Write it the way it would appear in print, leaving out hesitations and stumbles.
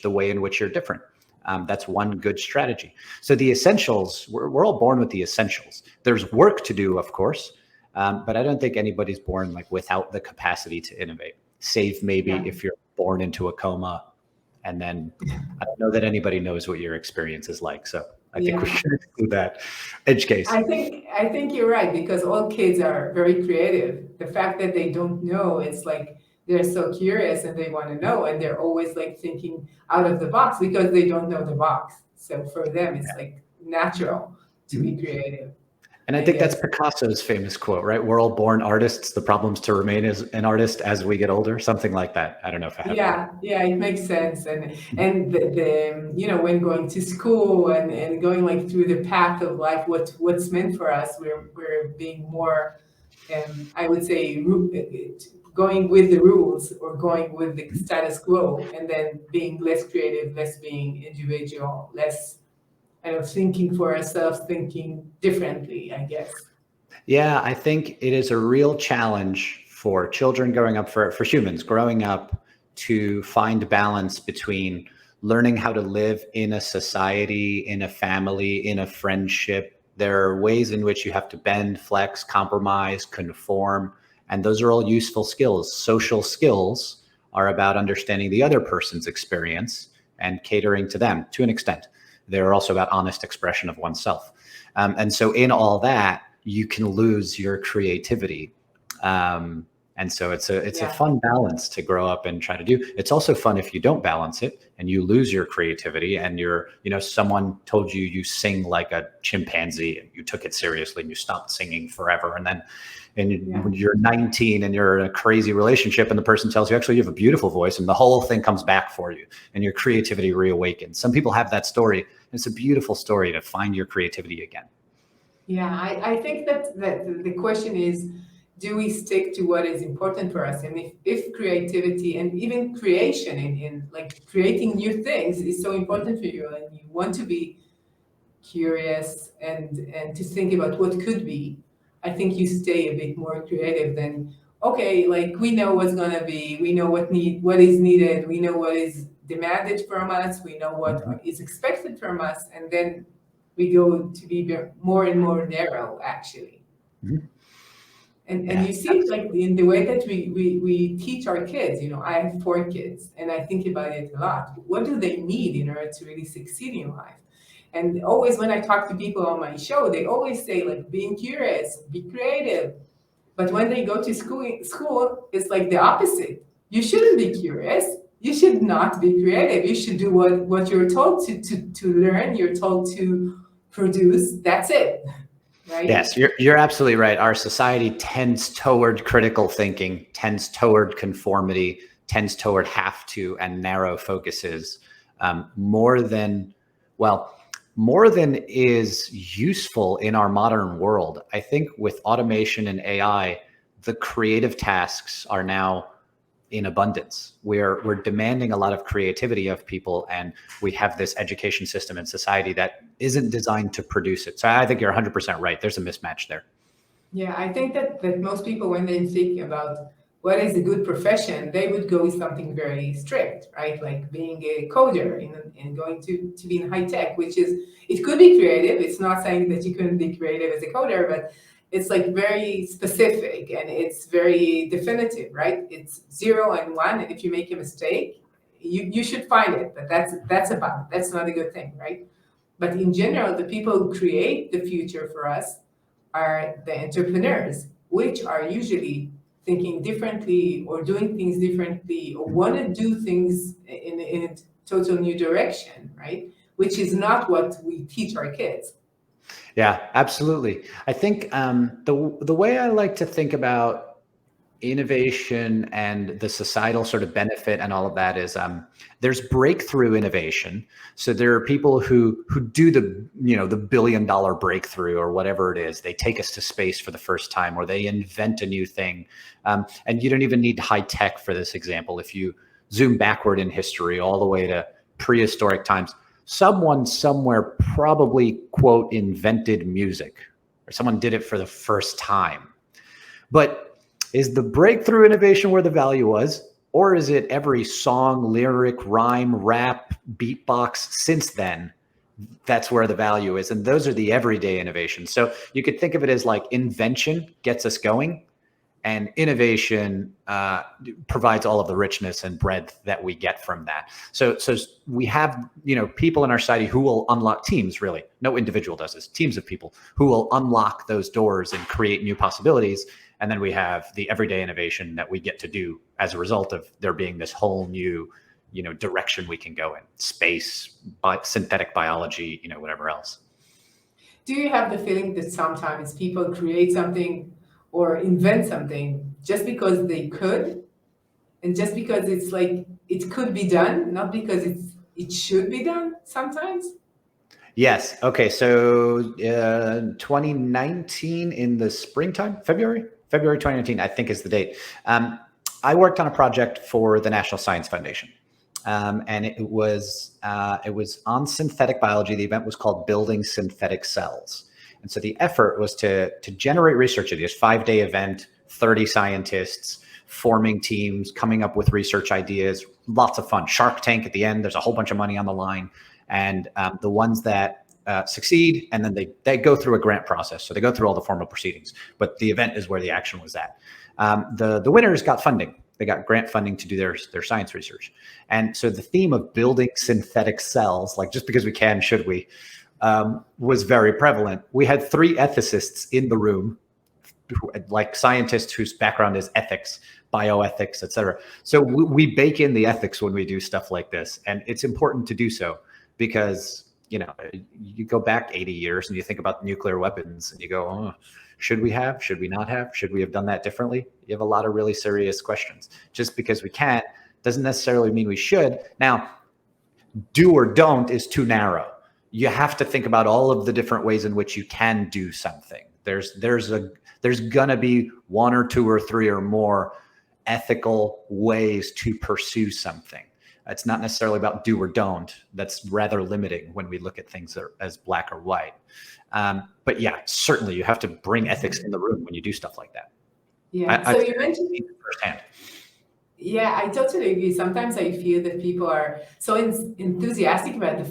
the way in which you're different. That's one good strategy. So the essentials, we're all born with the essentials. There's work to do, of course, but I don't think anybody's born like without the capacity to innovate, save maybe if you're born into a coma. And then I don't know that anybody knows what your experience is like. So I think we should include that edge case. I think you're right, because all kids are very creative. The fact that they don't know, it's like they're so curious and they want to know, and they're always like thinking out of the box because they don't know the box. So for them, it's like natural to be creative. And I think that's Picasso's famous quote, right? We're all born artists. The problem's to remain as an artist as we get older. Something like that. I don't know if I have that. Yeah, it makes sense. And the you know, when going to school and going like through the path of life, what's meant for us, we're being more, I would say, going with the rules or going with the status quo, and then being less creative, less being individual, less thinking for ourselves, thinking differently, I guess. Yeah, I think it is a real challenge for children growing up, for humans growing up, to find balance between learning how to live in a society, in a family, in a friendship. There are ways in which you have to bend, flex, compromise, conform, and those are all useful skills. Social skills are about understanding the other person's experience and catering to them to an extent. They're also about honest expression of oneself. And so in all that, you can lose your creativity. And so it's a fun balance to grow up and try to do. It's also fun if you don't balance it and you lose your creativity and someone told you sing like a chimpanzee and you took it seriously and you stopped singing forever. And then when you're 19 and you're in a crazy relationship and the person tells you, actually, you have a beautiful voice, and the whole thing comes back for you and your creativity reawakens. Some people have that story. It's a beautiful story to find your creativity again. Yeah, I think that the question is, do we stick to what is important for us? And if creativity and even creation in like creating new things is so important for you, and you want to be curious and to think about what could be, I think you stay a bit more creative than, okay, like we know what's gonna be, we know what is needed, we know what is demanded from us, we know what is expected from us, and then we go to be more and more narrow, actually. Mm-hmm. And you see it like in the way that we teach our kids. I have 4 kids, and I think about it a lot. What do they need in order to really succeed in life? And always when I talk to people on my show, they always say, like, being curious, be creative. But when they go to school, it's like the opposite. You shouldn't be curious. You should not be creative. You should do what you're told to learn, you're told to produce. That's it. Right? Yes, you're absolutely right. Our society tends toward critical thinking, tends toward conformity, tends toward have to and narrow focuses, more than is useful in our modern world. I think with automation and AI, the creative tasks are now in abundance. We're demanding a lot of creativity of people, and we have this education system and society that isn't designed to produce it. So I think you're 100% right. There's a mismatch there. Yeah, I think that most people, when they think about what is a good profession, they would go with something very strict, right? Like being a coder and going to be in high tech, which is, it could be creative. It's not saying that you couldn't be creative as a coder, but it's like very specific and it's very definitive, right? It's 0 and 1, and if you make a mistake, you should find it. But that's not a good thing, right? But in general, the people who create the future for us are the entrepreneurs, which are usually thinking differently or doing things differently or want to do things in a total new direction, right? Which is not what we teach our kids. Yeah, absolutely. I think the way I like to think about innovation and the societal sort of benefit and all of that is there's breakthrough innovation. So there are people who do the $1 billion breakthrough or whatever it is. They take us to space for the first time, or they invent a new thing. And you don't even need high tech for this example. If you zoom backward in history all the way to prehistoric times, someone somewhere probably, quote, invented music, or someone did it for the first time. But is the breakthrough innovation where the value was? Or is it every song, lyric, rhyme, rap, beatbox since then? That's where the value is. And those are the everyday innovations. So you could think of it as like invention gets us going, and innovation provides all of the richness and breadth that we get from that. So we have, people in our society who will unlock teams, really. No individual does this. Teams of people who will unlock those doors and create new possibilities. And then we have the everyday innovation that we get to do as a result of there being this whole new, direction we can go in: space, synthetic biology, whatever else. Do you have the feeling that sometimes people create something or invent something just because they could, and just because it's like it could be done, not because it should be done sometimes? Yes. Okay. So 2019 in the springtime, February 2019, I think is the date. I worked on a project for the National Science Foundation. And it was on synthetic biology. The event was called Building Synthetic Cells. And so the effort was to generate research ideas, 5-day event, 30 scientists, forming teams, coming up with research ideas, lots of fun. Shark Tank at the end, there's a whole bunch of money on the line. And the ones that succeed, and then they go through a grant process. So they go through all the formal proceedings, but the event is where the action was at. The winners got funding. They got grant funding to do their science research. And so the theme of building synthetic cells, like just because we can, should we, was very prevalent. We had 3 ethicists in the room, like scientists whose background is ethics, bioethics, et cetera. So we bake in the ethics when we do stuff like this. And it's important to do so because, you go back 80 years and you think about nuclear weapons and you go, oh, should we have? Should we not have? Should we have done that differently? You have a lot of really serious questions. Just because we can't doesn't necessarily mean we should. Now, do or don't is too narrow. You have to think about all of the different ways in which you can do something. There's gonna be 1 or 2 or 3 or more ethical ways to pursue something. It's not necessarily about do or don't. That's rather limiting when we look at things as black or white. But yeah, certainly you have to bring ethics in the room when you do stuff like that. Yeah. So you mentioned firsthand. Yeah, I totally agree. Sometimes I feel that people are so enthusiastic about the